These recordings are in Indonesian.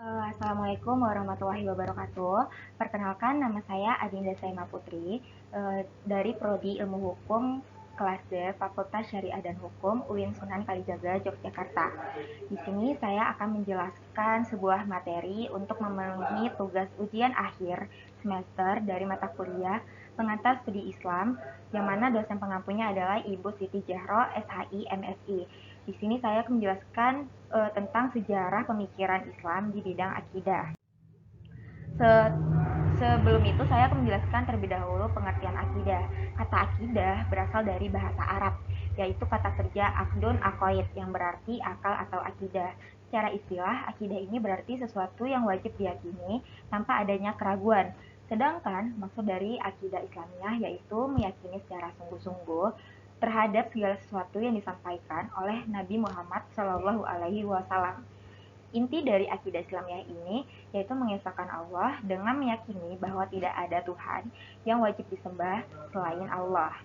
Assalamualaikum warahmatullahi wabarakatuh. Perkenalkan, nama saya Adinda Saima Putri dari Prodi Ilmu Hukum kelas D Fakultas Syariah dan Hukum UIN Sunan Kalijaga, Yogyakarta. Di sini saya akan menjelaskan sebuah materi untuk memenuhi tugas ujian akhir semester dari mata kuliah Pengantar Studi Islam, yang mana dosen pengampunya adalah Ibu Siti Jahro, SHI, MSI. Di sini saya akan menjelaskan tentang sejarah pemikiran Islam di bidang akidah. Se- Sebelum itu saya akan menjelaskan terlebih dahulu pengertian akidah. Kata akidah berasal dari bahasa Arab, yaitu kata kerja akdun akoid yang berarti akal atau akidah. Secara istilah, akidah ini berarti sesuatu yang wajib diyakini tanpa adanya keraguan. Sedangkan maksud dari akidah Islamiyah yaitu meyakini secara sungguh-sungguh terhadap segala sesuatu yang disampaikan oleh Nabi Muhammad Shallallahu Alaihi Wasallam. Inti dari akidah Islamiyah ini yaitu mengesahkan Allah dengan meyakini bahwa tidak ada Tuhan yang wajib disembah selain Allah.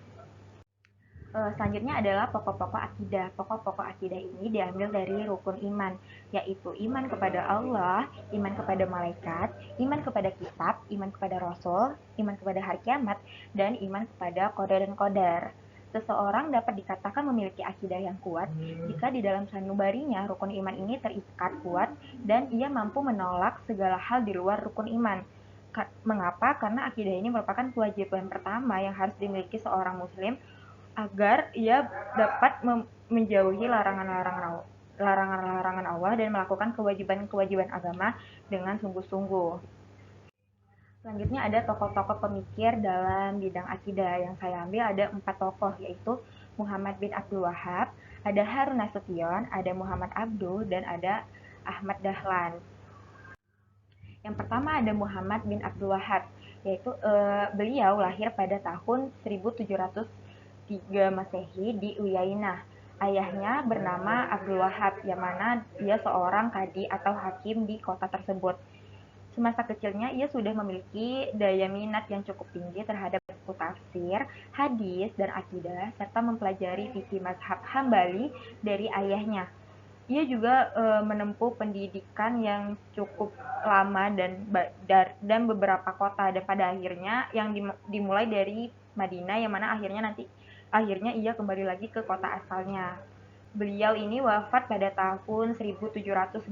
Selanjutnya adalah pokok-pokok akidah. Pokok-pokok akidah ini diambil dari rukun iman, yaitu iman kepada Allah, iman kepada malaikat, iman kepada kitab, iman kepada rasul, iman kepada hari kiamat, dan iman kepada qada dan qadar. Seseorang dapat dikatakan memiliki akidah yang kuat jika di dalam sanubarinya rukun iman ini terikat kuat dan ia mampu menolak segala hal di luar rukun iman. Mengapa? Karena akidah ini merupakan kewajiban pertama yang harus dimiliki seorang muslim agar ia dapat menjauhi larangan-larangan Allah dan melakukan kewajiban-kewajiban agama dengan sungguh-sungguh. Selanjutnya ada tokoh-tokoh pemikir dalam bidang akidah. Yang saya ambil ada 4 tokoh, yaitu Muhammad bin Abdul Wahab, ada Harun Nasution, ada Muhammad Abduh, dan ada Ahmad Dahlan. Yang pertama ada Muhammad bin Abdul Wahab, yaitu beliau lahir pada tahun 1703 Masehi di Uyainah. Ayahnya bernama Abdul Wahab, yang mana ia seorang kadi atau hakim di kota tersebut. Semasa kecilnya ia sudah memiliki daya minat yang cukup tinggi terhadap buku tafsir, hadis, dan akidah, serta mempelajari fikih mazhab Hambali dari ayahnya. Ia juga menempuh pendidikan yang cukup lama dan beberapa kota, dan pada akhirnya yang dimulai dari Madinah, yang mana akhirnya ia kembali lagi ke kota asalnya. Beliau ini wafat pada tahun 1792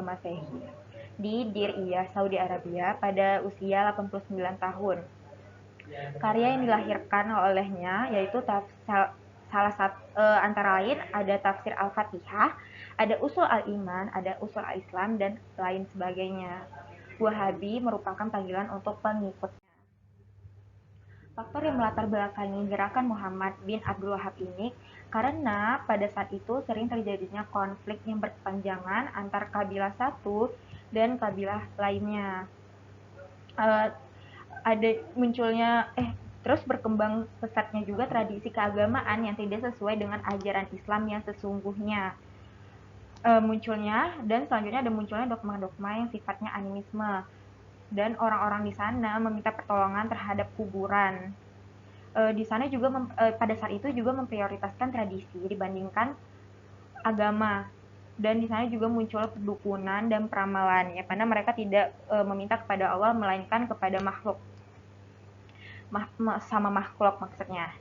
Masehi di Dir Iyah, Saudi Arabia pada usia 89 tahun. Karya yang dilahirkan olehnya yaitu salah satu antara lain ada tafsir Al-Fatihah, ada usul al-iman, ada usul al-Islam, dan lain sebagainya. Wahabi merupakan panggilan untuk pengikutnya. Faktor yang melatar belakangi gerakan Muhammad bin Abdul Wahab ini karena pada saat itu sering terjadinya konflik yang berkepanjangan antar kabilah satu dan kabilah lainnya. Uh, ada munculnya terus berkembang pesatnya juga tradisi keagamaan yang tidak sesuai dengan ajaran Islam yang sesungguhnya. Munculnya dan selanjutnya ada munculnya dogma-dogma yang sifatnya animisme, dan orang-orang di sana meminta pertolongan terhadap kuburan. Di sana juga pada saat itu juga memprioritaskan tradisi dibandingkan agama, dan di sana juga muncul perdukunan dan peramalan, ya karena mereka tidak meminta kepada Allah melainkan kepada makhluk, sama makhluk maksudnya.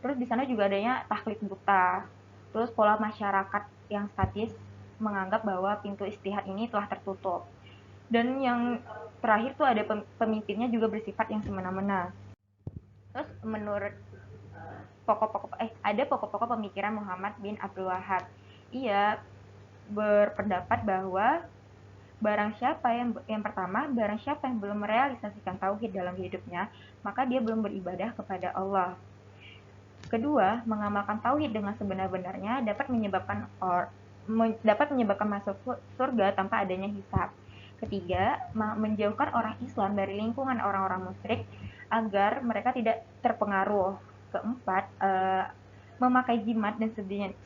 Terus di sana juga adanya taklid buta. Terus pola masyarakat yang statis menganggap bahwa pintu istihad ini telah tertutup. Dan yang terakhir tuh ada pemimpinnya juga bersifat yang semena-mena. Terus menurut ada pokok-pokok pemikiran Muhammad bin Abdul Wahab. Ia berpendapat bahwa barang siapa yang belum merealisasikan tauhid dalam hidupnya, maka dia belum beribadah kepada Allah. Kedua, mengamalkan tauhid dengan sebenar-benarnya dapat menyebabkan masuk surga tanpa adanya hisab. Ketiga, menjauhkan orang Islam dari lingkungan orang-orang musyrik agar mereka tidak terpengaruh. Keempat, memakai jimat dan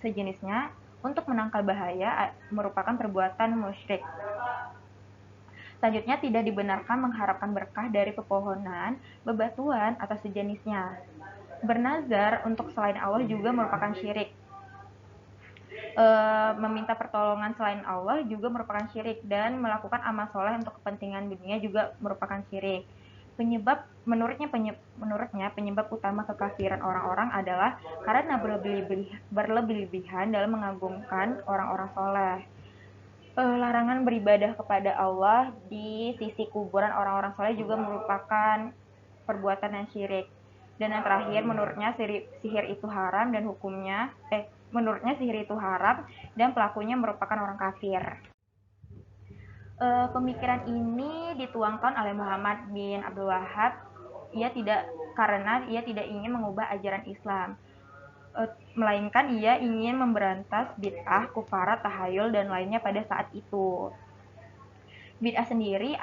sejenisnya untuk menangkal bahaya merupakan perbuatan musyrik. Selanjutnya, tidak dibenarkan mengharapkan berkah dari pepohonan, bebatuan, atau sejenisnya. Bernazar untuk selain Allah juga merupakan syirik. meminta pertolongan selain Allah juga merupakan syirik, dan melakukan amal soleh untuk kepentingan dunia juga merupakan syirik. Menurutnya penyebab utama kekafiran orang-orang adalah karena berlebih-lebihan dalam mengagungkan orang-orang soleh. Larangan beribadah kepada Allah di sisi kuburan orang-orang soleh juga merupakan perbuatan yang syirik. Dan yang terakhir, sihir itu haram dan menurutnya sihir itu haram dan pelakunya merupakan orang kafir. Pemikiran ini dituangkan oleh Muhammad bin Abdul Wahab. Karena ia tidak ingin mengubah ajaran Islam, melainkan ia ingin memberantas bid'ah, kufarat, tahayul, dan lainnya pada saat itu. Bid'ah sendiri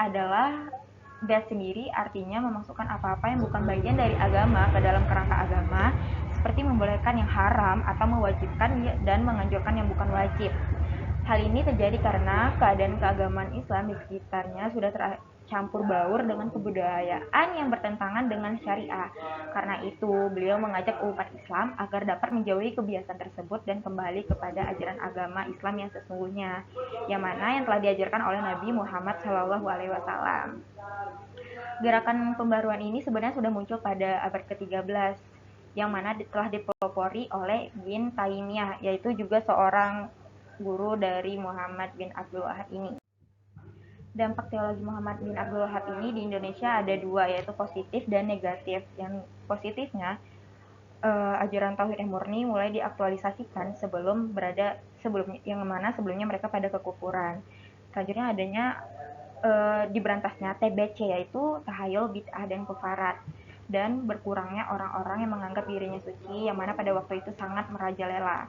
artinya memasukkan apa-apa yang bukan bagian dari agama ke dalam kerangka agama, seperti membolehkan yang haram atau mewajibkan dan menganjurkan yang bukan wajib. Hal ini terjadi karena keadaan keagamaan Islam di sekitarnya sudah tercampur baur dengan kebudayaan yang bertentangan dengan syariah. Karena itu, beliau mengajak umat Islam agar dapat menjauhi kebiasaan tersebut dan kembali kepada ajaran agama Islam yang sesungguhnya, yang telah diajarkan oleh Nabi Muhammad SAW. Gerakan pembaruan ini sebenarnya sudah muncul pada abad ke-13, yang mana telah dipelopori oleh Ibn Taimiyah, yaitu juga seorang guru dari Muhammad bin Abdul Wahab ini. Dampak teologi Muhammad bin Abdul Wahab ini di Indonesia ada dua, yaitu positif dan negatif. Yang positifnya, ajaran tauhid yang murni mulai diaktualisasikan sebelumnya mereka pada kekufuran. Selanjutnya adanya diberantasnya TBC, yaitu tahayul, bid'ah, dan kufarat, dan berkurangnya orang-orang yang menganggap dirinya suci, yang mana pada waktu itu sangat merajalela.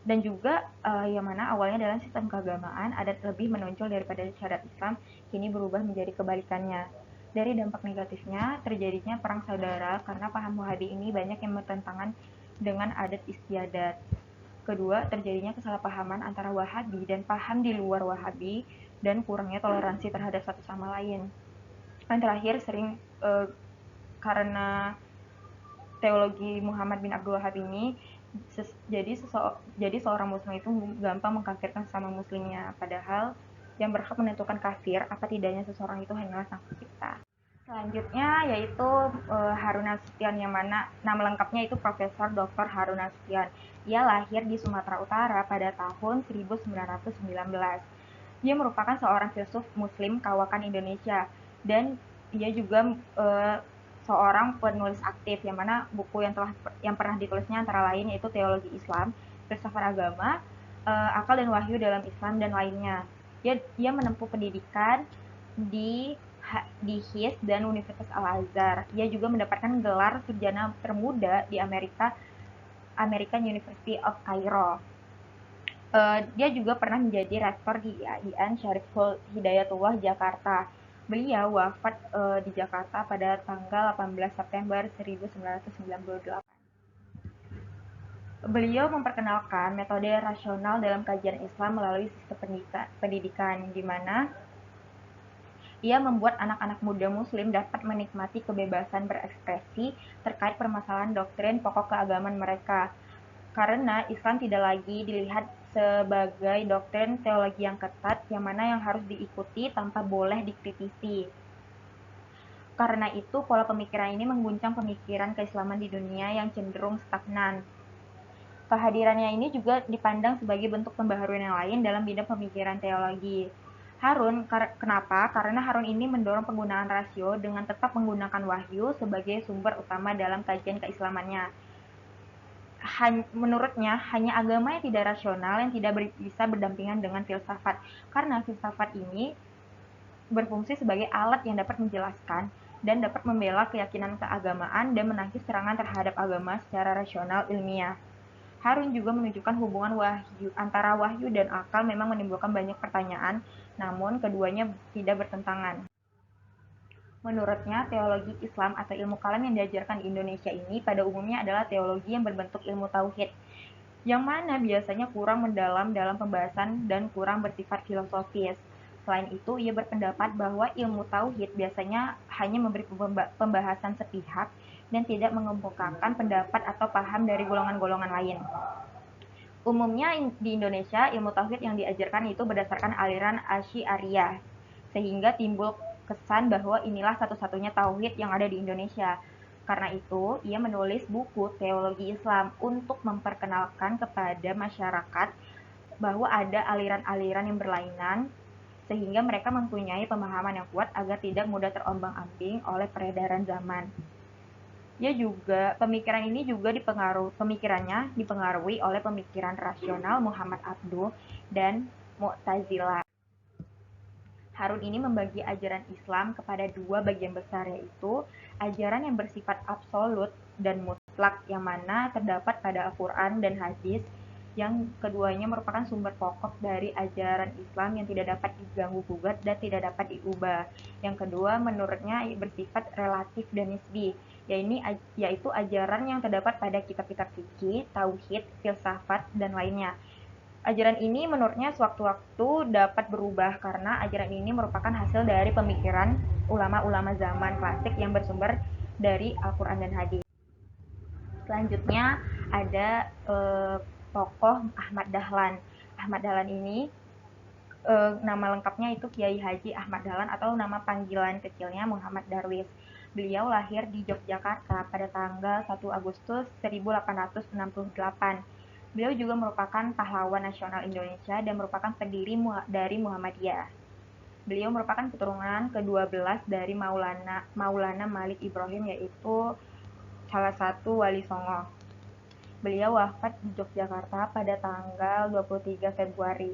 Dan juga yang mana awalnya dalam sistem keagamaan adat lebih menonjol daripada syariat Islam, kini berubah menjadi kebalikannya. Dari dampak negatifnya, terjadinya perang saudara karena paham Wahabi ini banyak yang bertentangan dengan adat istiadat. Kedua, terjadinya kesalahpahaman antara Wahabi dan paham di luar Wahabi, dan kurangnya toleransi terhadap satu sama lain. Dan terakhir, karena teologi Muhammad bin Abdul Wahab ini, jadi seorang muslim itu gampang mengkafirkan sesama muslimnya, padahal yang berhak menentukan kafir apa tidaknya seseorang itu hanyalah Sang Pencipta. Selanjutnya yaitu Harun Nasution, yang mana nama lengkapnya itu Profesor Dr. Harun Nasution. Ia lahir di Sumatera Utara pada tahun 1919. Dia merupakan seorang filsuf muslim kawakan Indonesia, dan dia juga seorang penulis aktif, yang mana buku yang pernah ditulisnya antara lain yaitu Teologi Islam, Filsafat Agama, Akal dan Wahyu dalam Islam, dan lainnya. Dia menempuh pendidikan di HIS dan Universitas Al-Azhar. Ia juga mendapatkan gelar sarjana termuda di American University of Cairo. Dia juga pernah menjadi rektor di IAIN Syariful Hidayatullah Jakarta. Beliau wafat di Jakarta pada tanggal 18 September 1998. Beliau memperkenalkan metode rasional dalam kajian Islam melalui sistem pendidikan, di mana ia membuat anak-anak muda muslim dapat menikmati kebebasan berekspresi terkait permasalahan doktrin pokok keagamaan mereka. Karena Islam tidak lagi dilihat sebagai doktrin teologi yang ketat, yang mana yang harus diikuti tanpa boleh dikritisi. Karena itu, pola pemikiran ini mengguncang pemikiran keislaman di dunia yang cenderung stagnan. Kehadirannya ini juga dipandang sebagai bentuk pembaharuan yang lain dalam bidang pemikiran teologi. Kenapa? Karena Harun ini mendorong penggunaan rasio dengan tetap menggunakan wahyu sebagai sumber utama dalam kajian keislamannya. Menurutnya, hanya agama yang tidak rasional yang tidak bisa berdampingan dengan filsafat, karena filsafat ini berfungsi sebagai alat yang dapat menjelaskan dan dapat membela keyakinan keagamaan dan menangkis serangan terhadap agama secara rasional ilmiah. Harun juga menunjukkan hubungan antara wahyu dan akal memang menimbulkan banyak pertanyaan, namun keduanya tidak bertentangan. Menurutnya, teologi Islam atau ilmu kalam yang diajarkan di Indonesia ini pada umumnya adalah teologi yang berbentuk ilmu tauhid, yang mana biasanya kurang mendalam dalam pembahasan dan kurang bersifat filosofis. Selain itu, ia berpendapat bahwa ilmu tauhid biasanya hanya memberi pembahasan sepihak dan tidak mengemukakan pendapat atau paham dari golongan-golongan lain. Umumnya di Indonesia, ilmu tauhid yang diajarkan itu berdasarkan aliran Asy'ariyah, sehingga timbul kesan bahwa inilah satu-satunya tauhid yang ada di Indonesia. Karena itu, ia menulis buku teologi Islam untuk memperkenalkan kepada masyarakat bahwa ada aliran-aliran yang berlainan, sehingga mereka mempunyai pemahaman yang kuat agar tidak mudah terombang-ambing oleh peredaran zaman. Pemikiran ini juga pemikirannya dipengaruhi oleh pemikiran rasional Muhammad Abduh dan Mu'tazilah. Harun ini membagi ajaran Islam kepada dua bagian besar, yaitu ajaran yang bersifat absolut dan mutlak yang mana terdapat pada Al-Quran dan hadis, yang keduanya merupakan sumber pokok dari ajaran Islam yang tidak dapat diganggu-gugat dan tidak dapat diubah. Yang kedua, menurutnya bersifat relatif dan nisbi, yaitu ajaran yang terdapat pada kitab-kitab fikih, tauhid, filsafat, dan lainnya. Ajaran ini menurutnya sewaktu-waktu dapat berubah karena ajaran ini merupakan hasil dari pemikiran ulama-ulama zaman klasik yang bersumber dari Al-Quran dan hadis. Selanjutnya ada tokoh Ahmad Dahlan. Ahmad Dahlan ini nama lengkapnya itu Kiai Haji Ahmad Dahlan atau nama panggilan kecilnya Muhammad Darwis. Beliau lahir di Yogyakarta pada tanggal 1 Agustus 1868. Beliau juga merupakan pahlawan nasional Indonesia dan merupakan pendiri dari Muhammadiyah. Beliau merupakan keturunan ke-12 dari Maulana Malik Ibrahim, yaitu salah satu wali Songo. Beliau wafat di Yogyakarta pada tanggal 23 Februari.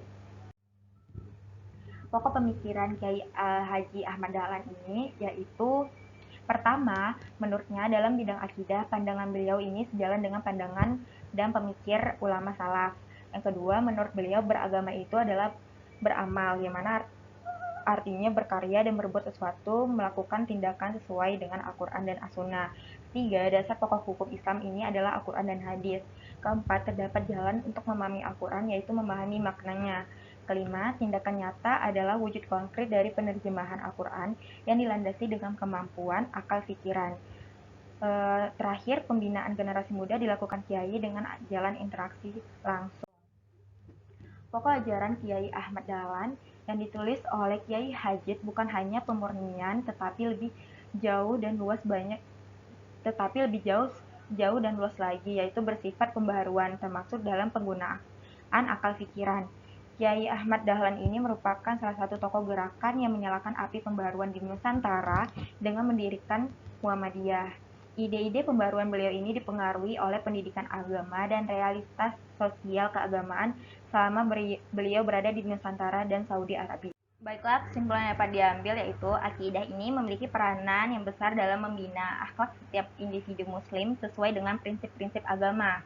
Pokok pemikiran Kiai Haji Ahmad Dahlan ini yaitu: pertama, menurutnya dalam bidang akidah, pandangan beliau ini sejalan dengan pandangan dan pemikir ulama salaf. Yang kedua, menurut beliau beragama itu adalah beramal, yang mana artinya berkarya dan berbuat sesuatu, melakukan tindakan sesuai dengan Al-Quran dan As-Sunnah. Ketiga, dasar pokok hukum Islam ini adalah Al-Quran dan hadis. Keempat, terdapat jalan untuk memahami Al-Quran, yaitu memahami maknanya. Kelima, tindakan nyata adalah wujud konkret dari penerjemahan Al-Quran yang dilandasi dengan kemampuan akal pikiran. Terakhir, pembinaan generasi muda dilakukan Kiai dengan jalan interaksi langsung. Pokok ajaran Kiai Ahmad Dahlan yang ditulis oleh Kiai Hajid bukan hanya pemurnian tetapi lebih jauh dan luas lagi, yaitu bersifat pembaharuan termasuk dalam penggunaan akal pikiran. Kiai Ahmad Dahlan ini merupakan salah satu tokoh gerakan yang menyalakan api pembaharuan di Nusantara dengan mendirikan Muhammadiyah. Ide-ide pembaruan beliau ini dipengaruhi oleh pendidikan agama dan realitas sosial keagamaan selama beliau berada di Nusantara dan Saudi Arabia. Baiklah, kesimpulan yang dapat diambil yaitu akidah ini memiliki peranan yang besar dalam membina akhlak setiap individu muslim sesuai dengan prinsip-prinsip agama.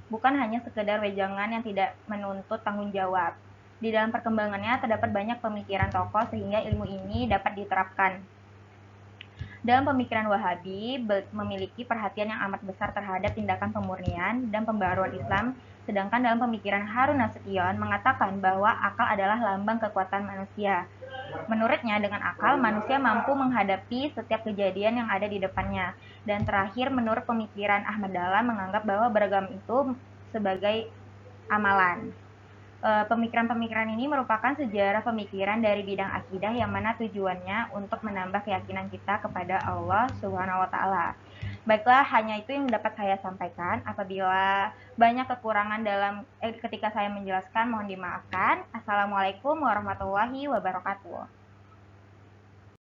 Bukan hanya sekedar wejangan yang tidak menuntut tanggung jawab. Di dalam perkembangannya terdapat banyak pemikiran tokoh sehingga ilmu ini dapat diterapkan. Dalam pemikiran Wahabi, memiliki perhatian yang amat besar terhadap tindakan pemurnian dan pembaruan Islam, sedangkan dalam pemikiran Harun Nasution mengatakan bahwa akal adalah lambang kekuatan manusia. Menurutnya, dengan akal, manusia mampu menghadapi setiap kejadian yang ada di depannya. Dan terakhir, menurut pemikiran Ahmad Dahlan menganggap bahwa beragama itu sebagai amalan. Pemikiran-pemikiran ini merupakan sejarah pemikiran dari bidang akidah yang mana tujuannya untuk menambah keyakinan kita kepada Allah Subhanahu wa Ta'ala. Baiklah, hanya itu yang dapat saya sampaikan. Apabila banyak kekurangan ketika saya menjelaskan, mohon dimaafkan. Assalamualaikum warahmatullahi wabarakatuh.